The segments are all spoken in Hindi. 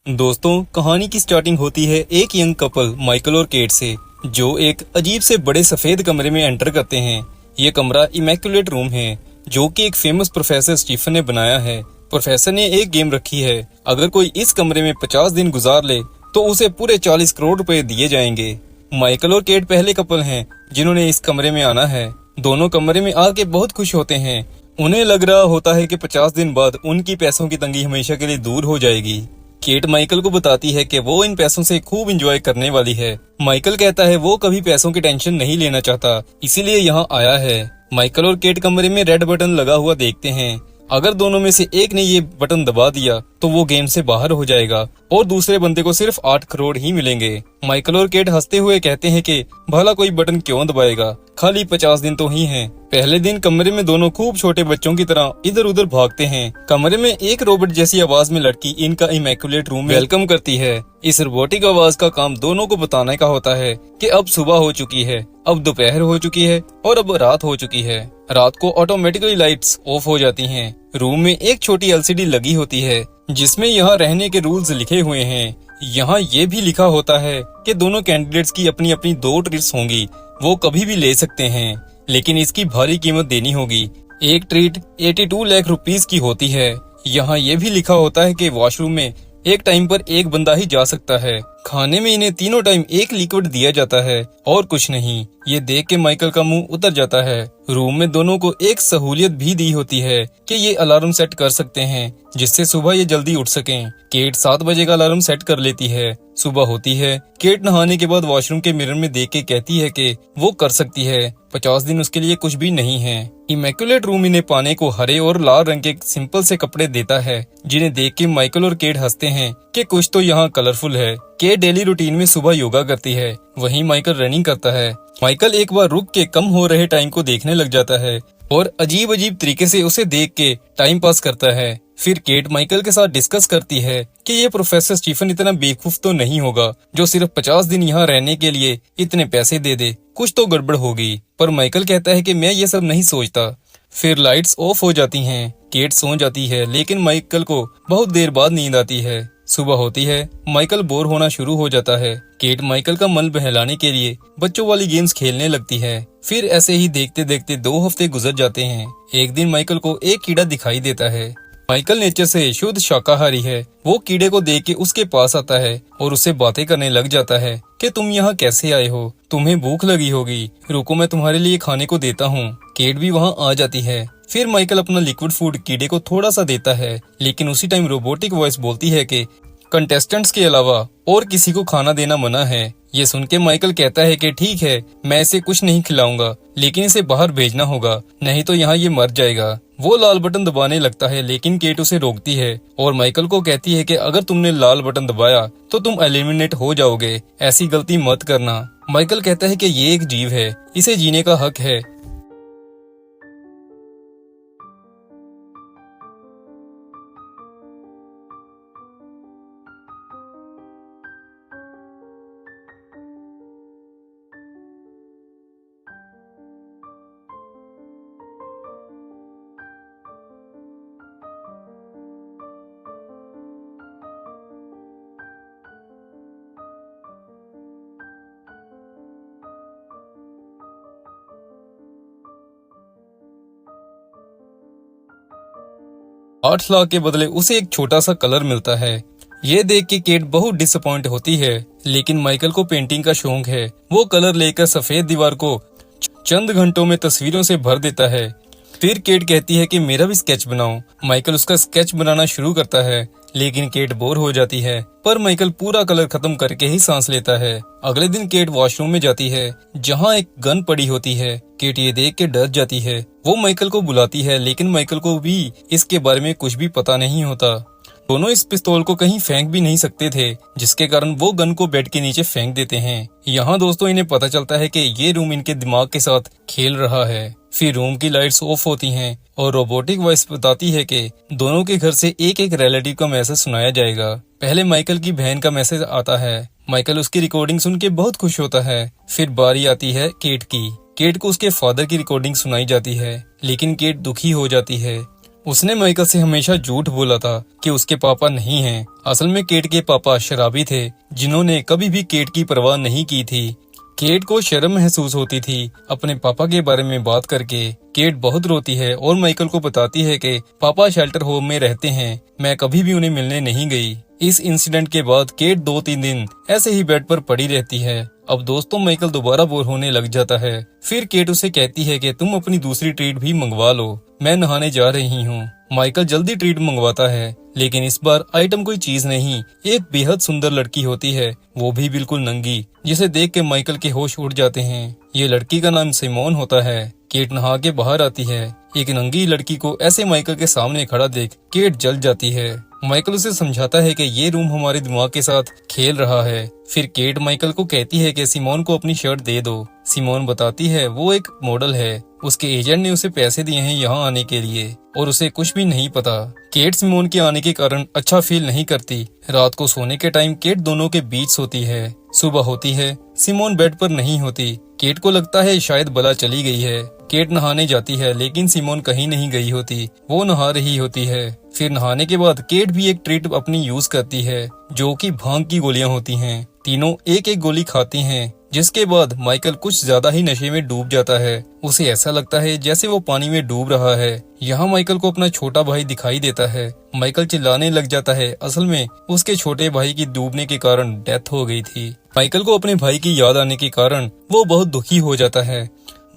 दोस्तों, कहानी की स्टार्टिंग होती है एक यंग कपल माइकल और केट से, जो एक अजीब से बड़े सफेद कमरे में एंटर करते हैं। ये कमरा इमैक्युलेट रूम है, जो कि एक फेमस प्रोफेसर स्टीफन ने बनाया है। प्रोफेसर ने एक गेम रखी है, अगर कोई इस कमरे में 50 दिन गुजार ले तो उसे पूरे 40 करोड़ रुपए दिए जाएंगे। माइकल और केट पहले कपल हैं जिन्होंने इस कमरे में आना है। दोनों कमरे में आके बहुत खुश होते हैं। उन्हें लग रहा होता है कि 50 दिन बाद उनकी पैसों की तंगी हमेशा के लिए दूर हो जाएगी। केट माइकल को बताती है कि वो इन पैसों से खूब एंजॉय करने वाली है। माइकल कहता है वो कभी पैसों की टेंशन नहीं लेना चाहता, इसीलिए यहाँ आया है। माइकल और केट कमरे में रेड बटन लगा हुआ देखते हैं। अगर दोनों में से एक ने ये बटन दबा दिया तो वो गेम से बाहर हो जाएगा और दूसरे बंदे को सिर्फ 8 करोड़ ही मिलेंगे। माइकल और केट हंसते हुए कहते हैं कि भला कोई बटन क्यों दबाएगा, खाली 50 दिन तो ही हैं। पहले दिन कमरे में दोनों खूब छोटे बच्चों की तरह इधर उधर भागते हैं। कमरे में एक रोबोट जैसी आवाज में लड़की इनका इमैक्युलेट रूम वेलकम करती है। इस रोबोटिक आवाज का काम दोनों को बताने का होता है कि अब सुबह हो चुकी है, अब दोपहर हो चुकी है और अब रात हो चुकी है। रात को ऑटोमेटिकली लाइट्स ऑफ हो जाती हैं। रूम में एक छोटी एलसीडी लगी होती है जिसमें यहाँ रहने के रूल्स लिखे हुए हैं। यहाँ ये भी लिखा होता है कि दोनों कैंडिडेट्स की अपनी अपनी 2 ट्रीट्स होंगी, वो कभी भी ले सकते हैं, लेकिन इसकी भारी कीमत देनी होगी। एक ट्रीट 82 लाख रुपीस की होती है। यहाँ ये भी लिखा होता है कि वॉशरूम में एक टाइम पर एक बंदा ही जा सकता है। खाने में इन्हें तीनों टाइम एक लिक्विड दिया जाता है और कुछ नहीं। ये देख के माइकल का मुंह उतर जाता है। रूम में दोनों को एक सहूलियत भी दी होती है कि ये अलार्म सेट कर सकते हैं जिससे सुबह ये जल्दी उठ सकें। केट 7 बजे का अलार्म सेट कर लेती है। सुबह होती है। केट नहाने के बाद वॉशरूम के मिरर में देख के कहती है कि वो कर सकती है। 50 दिन उसके लिए कुछ भी नहीं है। इमैक्युलेट रूम इन्हें पाने को हरे और लाल रंग के सिंपल से कपड़े देता है, जिन्हें देख के माइकल और केट हंसते हैं कि कुछ तो यहाँ कलरफुल है। केट डेली रूटीन में सुबह योगा करती है, वहीं माइकल रनिंग करता है। माइकल एक बार रुक के कम हो रहे टाइम को देखने लग जाता है और अजीब अजीब तरीके से उसे देख के टाइम पास करता है। फिर केट माइकल के साथ डिस्कस करती है कि ये प्रोफेसर स्टीफन इतना बेवकूफ तो नहीं होगा जो सिर्फ 50 दिन यहाँ रहने के लिए इतने पैसे दे दे, कुछ तो गड़बड़ होगी। पर माइकल कहता है कि मैं ये सब नहीं सोचता। फिर लाइट्स ऑफ हो जाती हैं। केट सो जाती है, लेकिन माइकल को बहुत देर बाद नींद आती है। सुबह होती है। माइकल बोर होना शुरू हो जाता है। केट माइकल का मन बहलाने के लिए बच्चों वाली गेम्स खेलने लगती है। फिर ऐसे ही देखते देखते 2 हफ्ते गुजर जाते हैं। एक दिन माइकल को एक कीड़ा दिखाई देता है। माइकल नेचर से शुद्ध शाकाहारी है। वो कीड़े को देख के उसके पास आता है और उससे बातें करने लग जाता है कि तुम यहाँ कैसे आए हो, तुम्हें भूख लगी होगी, रुको मैं तुम्हारे लिए खाने को देता हूँ। केट भी वहाँ आ जाती है। फिर माइकल अपना लिक्विड फूड कीड़े को थोड़ा सा देता है, लेकिन उसी टाइम रोबोटिक वॉइस बोलती है कि कंटेस्टेंट्स के अलावा और किसी को खाना देना मना है। ये सुन के माइकल कहता है कि ठीक है, मैं इसे कुछ नहीं खिलाऊंगा, लेकिन इसे बाहर भेजना होगा, नहीं तो यहाँ ये मर जाएगा। वो लाल बटन दबाने लगता है, लेकिन केट उसे रोकती है और माइकल को कहती है कि अगर तुमने लाल बटन दबाया तो तुम एलिमिनेट हो जाओगे, ऐसी गलती मत करना। माइकल कहता है कि ये एक जीव है, इसे जीने का हक है। $8 लाख के बदले उसे एक छोटा सा कलर मिलता है। ये देख के केट बहुत डिसअपॉइंट होती है, लेकिन माइकल को पेंटिंग का शौक है। वो कलर लेकर सफेद दीवार को चंद घंटों में तस्वीरों से भर देता है। फिर केट कहती है कि मेरा भी स्केच बनाओ। माइकल उसका स्केच बनाना शुरू करता है, लेकिन केट बोर हो जाती है। पर माइकल पूरा कलर खत्म करके ही सांस लेता है। अगले दिन केट वॉशरूम में जाती है, जहाँ एक गन पड़ी होती है। केट ये देख के डर जाती है। वो माइकल को बुलाती है, लेकिन माइकल को भी इसके बारे में कुछ भी पता नहीं होता। दोनों इस पिस्तौल को कहीं फेंक भी नहीं सकते थे, जिसके कारण वो गन को बेड के नीचे फेंक देते हैं। यहाँ दोस्तों इन्हें पता चलता है कि ये रूम इनके दिमाग के साथ खेल रहा है। फिर रूम की लाइट्स ऑफ होती हैं और रोबोटिक वॉइस बताती है कि दोनों के घर से एक एक रिलेटिव का मैसेज सुनाया जाएगा। पहले माइकल की बहन का मैसेज आता है। माइकल उसकी रिकॉर्डिंग सुन के बहुत खुश होता है। फिर बारी आती है केट की। केट को उसके फादर की रिकॉर्डिंग सुनाई जाती है, लेकिन केट दुखी हो जाती है। उसने माइकल से हमेशा झूठ बोला था कि उसके पापा नहीं हैं। असल में केट के पापा शराबी थे, जिन्होंने कभी भी केट की परवाह नहीं की थी। केट को शर्म महसूस होती थी अपने पापा के बारे में बात करके। केट बहुत रोती है और माइकल को बताती है कि पापा शेल्टर होम में रहते हैं, मैं कभी भी उन्हें मिलने नहीं गई। इस इंसिडेंट के बाद केट 2-3 दिन ऐसे ही बेड पर पड़ी रहती है। अब दोस्तों माइकल दोबारा बोर होने लग जाता है। फिर केट उसे कहती है कि तुम अपनी दूसरी ट्रीट भी मंगवा लो, मैं नहाने जा रही हूँ। माइकल जल्दी ट्रीट मंगवाता है, लेकिन इस बार आइटम कोई चीज नहीं, एक बेहद सुंदर लड़की होती है, वो भी बिल्कुल नंगी, जिसे देख के माइकल के होश उड़ जाते हैं। ये लड़की का नाम सिमोन होता है। केट नहा के बाहर आती है। एक नंगी लड़की को ऐसे माइकल के सामने खड़ा देख केट जल जाती है। माइकल उसे समझाता है कि ये रूम हमारे दिमाग के साथ खेल रहा है। फिर केट माइकल को कहती है कि सिमोन को अपनी शर्ट दे दो। सिमोन बताती है वो एक मॉडल है, उसके एजेंट ने उसे पैसे दिए हैं यहाँ आने के लिए और उसे कुछ भी नहीं पता। केट सिमोन के आने के कारण अच्छा फील नहीं करती। रात को सोने के टाइम केट दोनों के बीच सोती है। सुबह होती है, सिमोन बेड पर नहीं होती। केट को लगता है शायद बला चली गई है। केट नहाने जाती है, लेकिन सिमोन कहीं नहीं गई होती, वो नहा रही होती है। फिर नहाने के बाद केट भी एक ट्रीट अपनी यूज करती है, जो कि भांग की गोलियां होती हैं। तीनों एक एक गोली खाती हैं, जिसके बाद माइकल कुछ ज्यादा ही नशे में डूब जाता है। उसे ऐसा लगता है जैसे वो पानी में डूब रहा है। यहाँ माइकल को अपना छोटा भाई दिखाई देता है। माइकल चिल्लाने लग जाता है, असल में उसके छोटे भाई की डूबने के कारण डेथ हो गई थी। माइकल को अपने भाई की याद आने के कारण वो बहुत दुखी हो जाता है।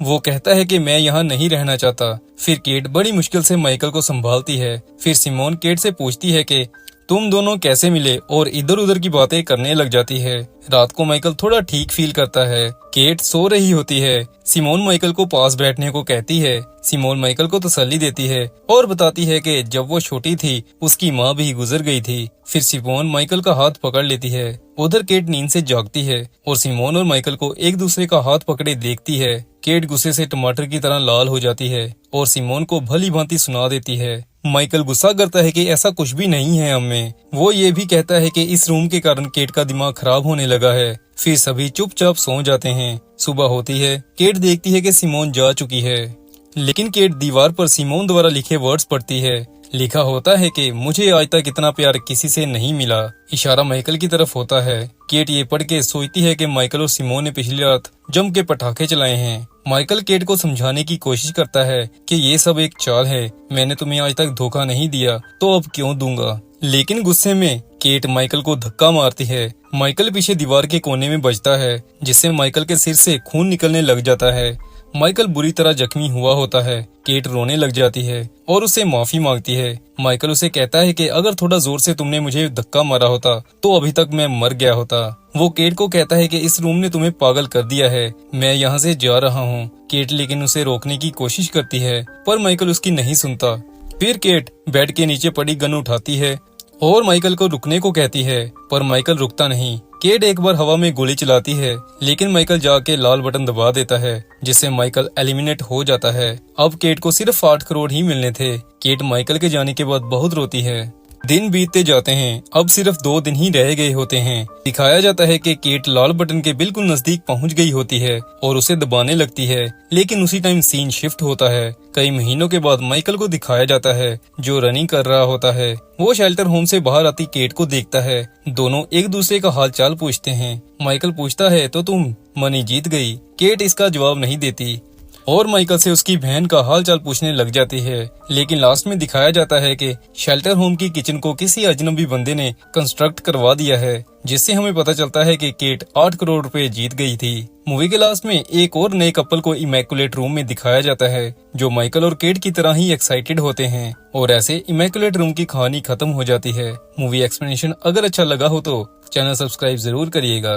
वो कहता है कि मैं यहाँ नहीं रहना चाहता। फिर केट बड़ी मुश्किल से माइकल को संभालती है। फिर सिमोन केट से पूछती है कि तुम दोनों कैसे मिले, और इधर उधर की बातें करने लग जाती है। रात को माइकल थोड़ा ठीक फील करता है। केट सो रही होती है। सिमोन माइकल को पास बैठने को कहती है। सिमोन माइकल को तसल्ली देती है और बताती है कि जब वो छोटी थी उसकी माँ भी गुजर गई थी। फिर सिमोन माइकल का हाथ पकड़ लेती है। उधर केट नींद से जागती है और सिमोन और माइकल को एक दूसरे का हाथ पकड़े देखती है। केट गुस्से से टमाटर की तरह लाल हो जाती है और सिमोन को भली भांति सुना देती है। माइकल गुस्सा करता है कि ऐसा कुछ भी नहीं है हमें। वो ये भी कहता है कि इस रूम के कारण केट का दिमाग खराब होने लगा है। फिर सभी चुपचाप सो जाते हैं। सुबह होती है। केट देखती है कि सिमोन जा चुकी है, लेकिन केट दीवार पर सिमोन द्वारा लिखे वर्ड्स पढ़ती है। लिखा होता है कि मुझे आज तक इतना प्यार किसी से नहीं मिला। इशारा माइकल की तरफ होता है। केट ये पढ़ के सोचती है कि माइकल और सिमोन ने पिछली रात जम के पटाखे चलाए हैं। माइकल केट को समझाने की कोशिश करता है कि ये सब एक चाल है, मैंने तुम्हें आज तक धोखा नहीं दिया तो अब क्यों दूंगा। लेकिन गुस्से में केट माइकल को धक्का मारती है। माइकल पीछे दीवार के कोने में बचता है, जिससे माइकल के सिर से खून निकलने लग जाता है। माइकल बुरी तरह जख्मी हुआ होता है। केट रोने लग जाती है और उससे माफी मांगती है। माइकल उसे कहता है कि अगर थोड़ा जोर से तुमने मुझे धक्का मारा होता तो अभी तक मैं मर गया होता। वो केट को कहता है कि इस रूम ने तुम्हें पागल कर दिया है, मैं यहाँ से जा रहा हूँ। केट लेकिन उसे रोकने की कोशिश करती है, पर माइकल उसकी नहीं सुनता। फिर केट बेड के नीचे पड़ी गन उठाती है और माइकल को रुकने को कहती है, पर माइकल रुकता नहीं। केट एक बार हवा में गोली चलाती है, लेकिन माइकल जाके लाल बटन दबा देता है, जिससे माइकल एलिमिनेट हो जाता है। अब केट को सिर्फ 8 करोड़ ही मिलने थे। केट माइकल के जाने के बाद बहुत रोती है। दिन बीतते जाते हैं। अब सिर्फ 2 दिन ही रह गए होते हैं। दिखाया जाता है कि केट लाल बटन के बिल्कुल नजदीक पहुंच गई होती है और उसे दबाने लगती है, लेकिन उसी टाइम सीन शिफ्ट होता है। कई महीनों के बाद माइकल को दिखाया जाता है, जो रनिंग कर रहा होता है। वो शेल्टर होम से बाहर आती केट को देखता है। दोनों एक दूसरे का हाल चाल पूछते हैं। माइकल पूछता है तो तुम मनी जीत गई। केट इसका जवाब नहीं देती और माइकल से उसकी बहन का हाल चाल पूछने लग जाती है। लेकिन लास्ट में दिखाया जाता है कि शेल्टर होम की किचन को किसी अजनबी बंदे ने कंस्ट्रक्ट करवा दिया है, जिससे हमें पता चलता है कि केट 8 करोड़ रुपए जीत गई थी। मूवी के लास्ट में एक और नए कपल को इमैकुलेट रूम में दिखाया जाता है, जो माइकल और केट की तरह ही एक्साइटेड होते हैं, और ऐसे इमैकुलेट रूम की कहानी खत्म हो जाती है। मूवी एक्सप्लेनेशन अगर अच्छा लगा हो तो चैनल सब्सक्राइब जरूर करिएगा।